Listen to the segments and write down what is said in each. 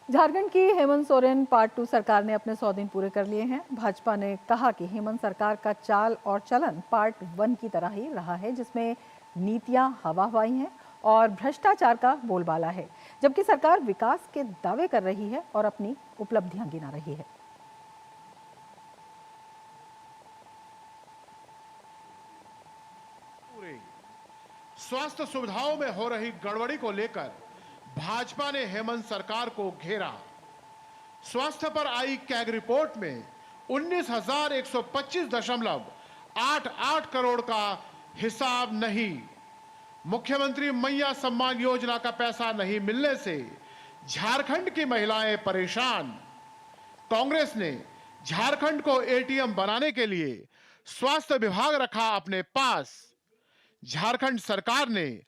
झारखंड की हेमंत सोरेन पार्ट 2 सरकार ने अपने 100 दिन पूरे कर लिए हैं। भाजपा ने कहा कि हेमंत सरकार का चाल और चलन पार्ट 1 की तरह ही रहा है, जिसमें नीतियां हवा हवाई हैं और भ्रष्टाचार का बोलबाला है, जबकि सरकार विकास के दावे कर रही है और अपनी उपलब्धियां गिना रही है। स्वास्थ्य सुविधाओं में हो रही गड़बड़ी को लेकर भाजपा ने हेमंत सरकार को घेरा। स्वास्थ्य पर आई कैग रिपोर्ट में 19,125.88 करोड़ का हिसाब नहीं। मुख्यमंत्री मैया सम्मान योजना का पैसा नहीं मिलने से झारखंड की महिलाएं परेशान। कांग्रेस ने झारखंड को एटीएम बनाने के लिए स्वास्थ्य विभाग रखा अपने पास। झारखंड सरकार ने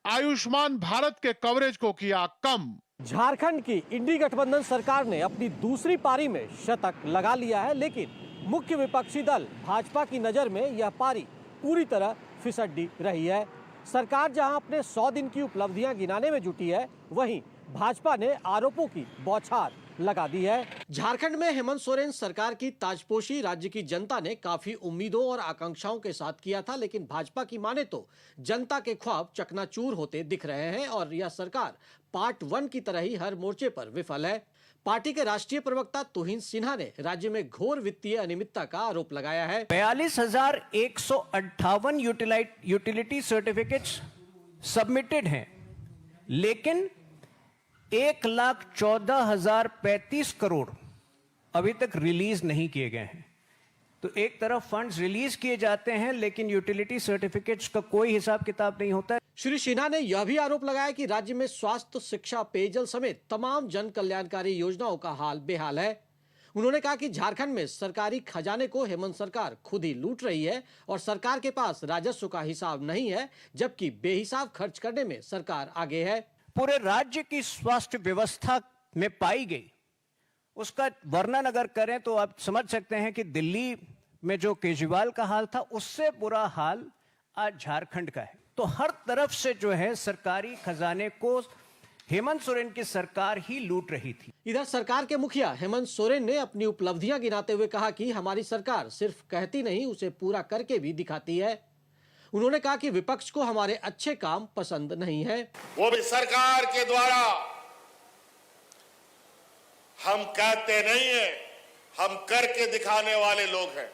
आयुष्मान भारत के कवरेज को किया कम। झारखंड की इंडी गठबंधन सरकार ने अपनी दूसरी पारी में शतक लगा लिया है, लेकिन मुख्य विपक्षी दल भाजपा की नजर में यह पारी पूरी तरह फिसड्डी रही है। सरकार जहां अपने 100 दिन की उपलब्धियां गिनाने में जुटी है, वहीं भाजपा ने आरोपों की बौछार लगा दी है। झारखंड में हेमंत सोरेन सरकार की ताजपोशी राज्य की जनता ने काफी उम्मीदों और आकांक्षाओं के साथ किया था, लेकिन भाजपा की माने तो जनता के ख्वाब चकनाचूर होते दिख रहे हैं और यह सरकार पार्ट 1 की तरह ही हर मोर्चे पर विफल है। पार्टी के राष्ट्रीय प्रवक्ता तुहिन सिन्हा ने राज्य में घोर वित्तीय अनियमितता का आरोप लगाया है। 42,158 यूटिलिटी सर्टिफिकेट्स सबमिटेड हैं, लेकिन 1,14,035 करोड़ अभी तक रिलीज नहीं किए गए हैं। तो एक तरफ फंड्स रिलीज किए जाते हैं, लेकिन यूटिलिटी सर्टिफिकेट्स का कोई हिसाब किताब नहीं होता है। श्री सिन्हा ने यह भी आरोप लगाया कि राज्य में स्वास्थ्य, शिक्षा, पेयजल समेत तमाम जन कल्याणकारी योजनाओं का हाल बेहाल है। उन्होंने कहा कि झारखंड में सरकारी खजाने को हेमंत सरकार खुद ही लूट रही है और सरकार के पास राजस्व का हिसाब नहीं है, जबकि बेहिसाब खर्च करने में सरकार आगे है। पूरे राज्य की स्वास्थ्य व्यवस्था में पाई गई उसका वर्णन अगर करें तो आप समझ सकते हैं कि दिल्ली में जो केजरीवाल का हाल था, उससे बुरा हाल आज झारखंड का है। तो हर तरफ से जो है सरकारी खजाने को हेमंत सोरेन की सरकार ही लूट रही थी। इधर सरकार के मुखिया हेमंत सोरेन ने अपनी उपलब्धियां गिनाते हुए कहा कि हमारी सरकार सिर्फ कहती नहीं, उसे पूरा करके भी दिखाती है। उन्होंने कहा कि विपक्ष को हमारे अच्छे काम पसंद नहीं है। वो भी सरकार के द्वारा हम कहते नहीं है, हम करके दिखाने वाले लोग हैं।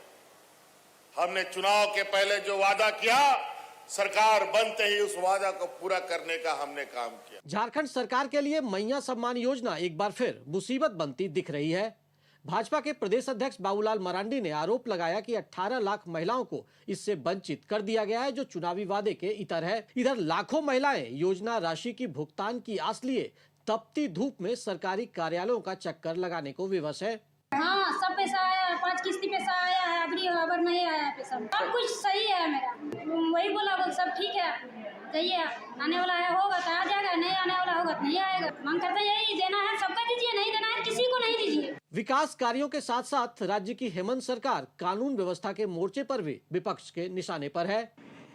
हमने चुनाव के पहले जो वादा किया, सरकार बनते ही उस वादा को पूरा करने का हमने काम किया। झारखंड सरकार के लिए मैया सम्मान योजना एक बार फिर मुसीबत बनती दिख रही है। भाजपा के प्रदेश अध्यक्ष बाबूलाल मरांडी ने आरोप लगाया कि 18 लाख महिलाओं को इससे वंचित कर दिया गया है, जो चुनावी वादे के इतर है। इधर लाखों महिलाएं योजना राशि की भुगतान की आस लिए तपती धूप में सरकारी कार्यालयों का चक्कर लगाने को विवश है। हाँ, सब पैसा आया, 5 किस्ती पैसा आया है, अबर नहीं आया पैसा। सब कुछ सही है मेरा, वही बोला वो सब ठीक है। चाहिए आने वाला है होगा तो आ जाएगा, नहीं आने वाला होगा तो नहीं आएगा। मांग करते यही देना है, सबका दीजिए, नहीं देना है किसी को नहीं दीजिए। विकास कार्यों के साथ साथ राज्य की हेमंत सरकार कानून व्यवस्था के मोर्चे पर भी विपक्ष के निशाने पर है।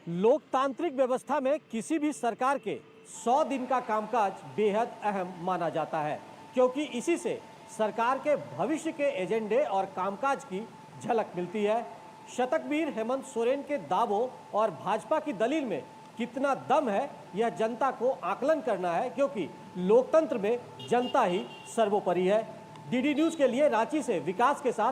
लोकतांत्रिक व्यवस्था में किसी भी सरकार के 100 दिन का कामकाज बेहद अहम माना जाता है, क्योंकि इसी से सरकार के भविष्य के एजेंडे और कामकाज की झलक मिलती है। शतकवीर हेमंत सोरेन के दावों और भाजपा की दलील में कितना दम है, यह जनता को आकलन करना है, क्योंकि लोकतंत्र में जनता ही सर्वोपरि है। डीडी न्यूज के लिए रांची से विकास के साथ